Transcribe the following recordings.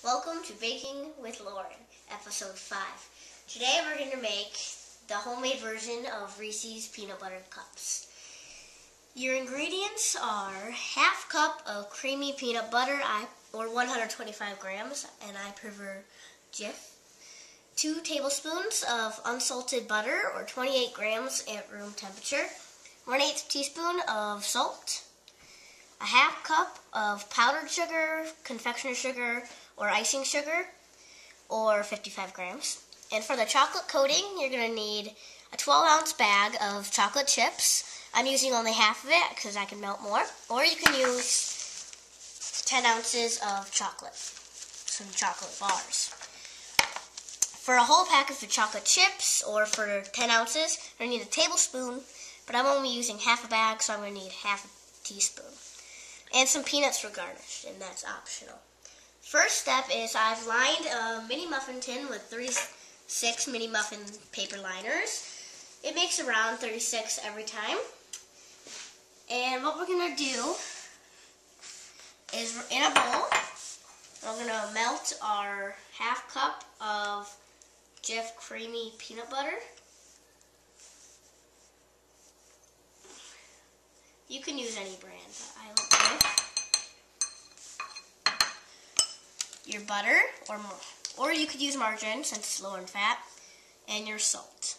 Welcome to Baking with Lauren, episode 5. Today we're going to make the homemade version of Reese's peanut butter cups. Your ingredients are half cup of creamy peanut butter, or 125 grams, and I prefer Jif. 2 tablespoons of unsalted butter, or 28 grams at room temperature. 1/8 teaspoon of salt. A half cup of powdered sugar, confectioner sugar, or icing sugar, or 55 grams. And for the chocolate coating, you're going to need a 12-ounce bag of chocolate chips. I'm using only half of it because I can melt more. Or you can use 10 ounces of chocolate, some chocolate bars. For a whole pack of the chocolate chips, or for 10 ounces, you're going to need a tablespoon, but I'm only using half a bag, so I'm going to need half a teaspoon. And some peanuts for garnish, and that's optional. First step is I've lined a mini muffin tin with 36 mini muffin paper liners. It makes around 36 every time. And what we're going to do is, in a bowl, we're going to melt our half cup of Jif creamy peanut butter. You can use any brand, but I like Jif. Your butter, or you could use margarine since it's low in fat, and your salt.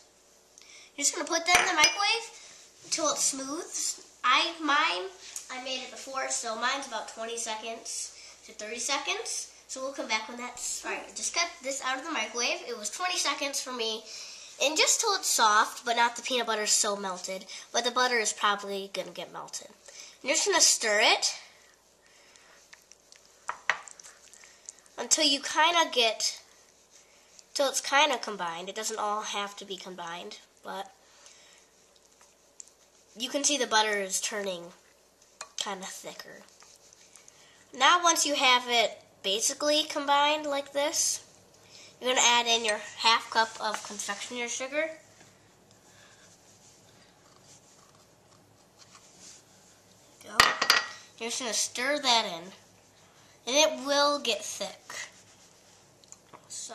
You're just going to put that in the microwave until it smooths. I made it before, so mine's about 20 seconds to 30 seconds. So we'll come back when that's right. Just got this out of the microwave. It was 20 seconds for me, and just till it's soft, but not the peanut butter is so melted. But the butter is probably going to get melted. You're just going to stir it until you till it's kind of combined. It doesn't all have to be combined, but you can see the butter is turning kind of thicker. Now once you have it basically combined like this, you're going to add in your half cup of confectioner sugar. There you go. You're just going to stir that in. And it will get thick. So,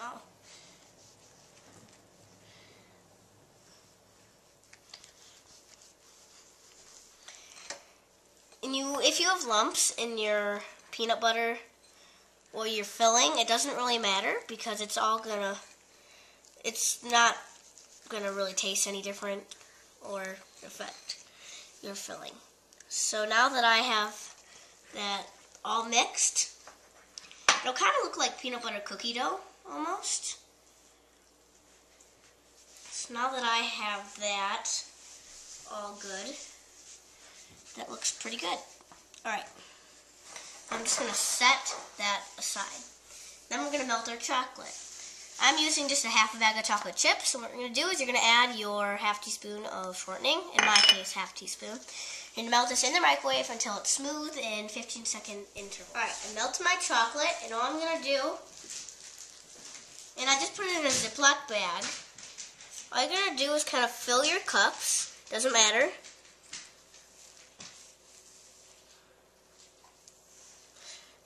and if you have lumps in your peanut butter or your filling, it doesn't really matter because it's not gonna really taste any different or affect your filling. So now that I have that all mixed, it'll kind of look like peanut butter cookie dough, almost. So now that I have that all good, that looks pretty good. Alright, I'm just going to set that aside. Then we're going to melt our chocolate. I'm using just a half a bag of chocolate chips, so what we're going to do is you're going to add your half teaspoon of shortening, in my case half teaspoon. And melt this in the microwave until it's smooth in 15-second intervals. Alright, I melted my chocolate, and all I'm going to do, and I just put it in a Ziploc bag. All you're going to do is kind of fill your cups. Doesn't matter.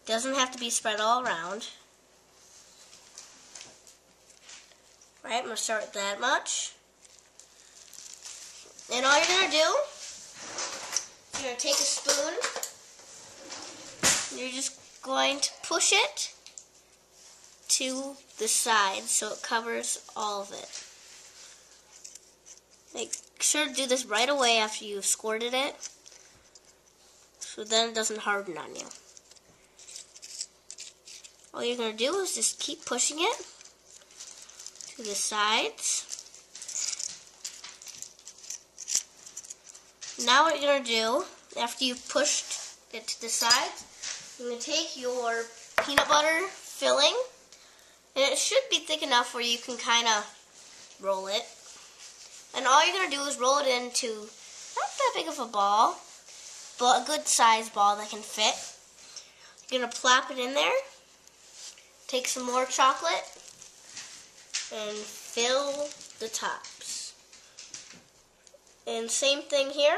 Doesn't have to be spread all around. Alright, I'm going to start with that much. And all you're going to do, you're going to take a spoon, and you're just going to push it to the side so it covers all of it. Make sure to do this right away after you've squirted it, so then it doesn't harden on you. All you're going to do is just keep pushing it to the sides. Now what you're going to do, after you've pushed it to the sides, you're going to take your peanut butter filling, and it should be thick enough where you can kind of roll it. And all you're going to do is roll it into not that big of a ball, but a good sized ball that can fit. You're going to plop it in there, take some more chocolate, and fill the tops. And same thing here.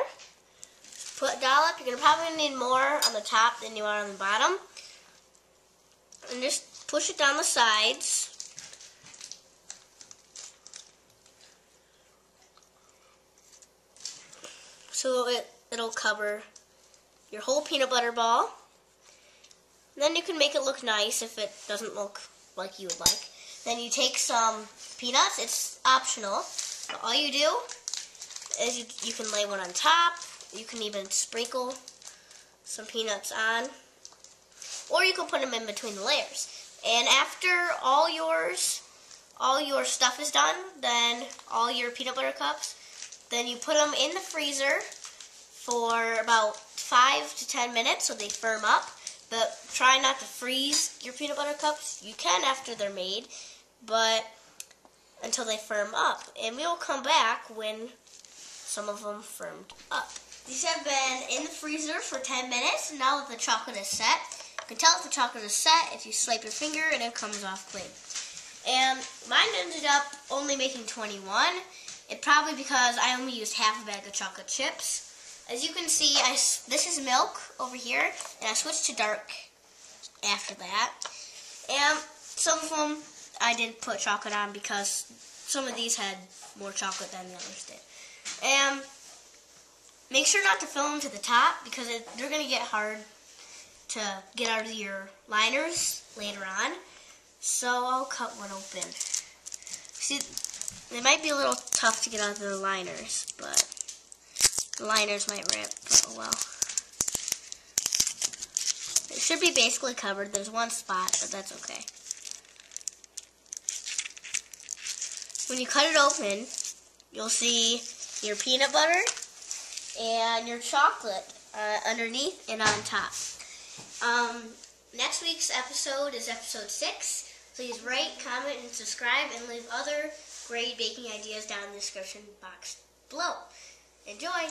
Put a dollop. You're going to probably need more on the top than you are on the bottom. And just push it down the sides. So it'll cover your whole peanut butter ball. Then you can make it look nice if it doesn't look like you would like. Then you take some peanuts. It's optional. But all you do is you can lay one on top. You can even sprinkle some peanuts on. Or you can put them in between the layers. And after all your stuff is done, then all your peanut butter cups, then you put them in the freezer for about 5 to 10 minutes so they firm up. But try not to freeze your peanut butter cups. You can after they're made, but until they firm up. And we'll come back when some of them firmed up. These have been in the freezer for 10 minutes. Now that the chocolate is set, you can tell if the chocolate is set if you swipe your finger and it comes off clean. And mine ended up only making 21. It probably because I only used half a bag of chocolate chips. As you can see, this is milk over here, and I switched to dark after that. And some of them I didn't put chocolate on because some of these had more chocolate than the others did. And make sure not to fill them to the top because they're going to get hard to get out of your liners later on. So I'll cut one open. See, they might be a little tough to get out of the liners, but the liners might rip, oh well. It should be basically covered. There's one spot, but that's okay. When you cut it open, you'll see your peanut butter and your chocolate underneath and on top. Next week's episode is episode 6. Please rate, comment, and subscribe, and leave other great baking ideas down in the description box below. Enjoy!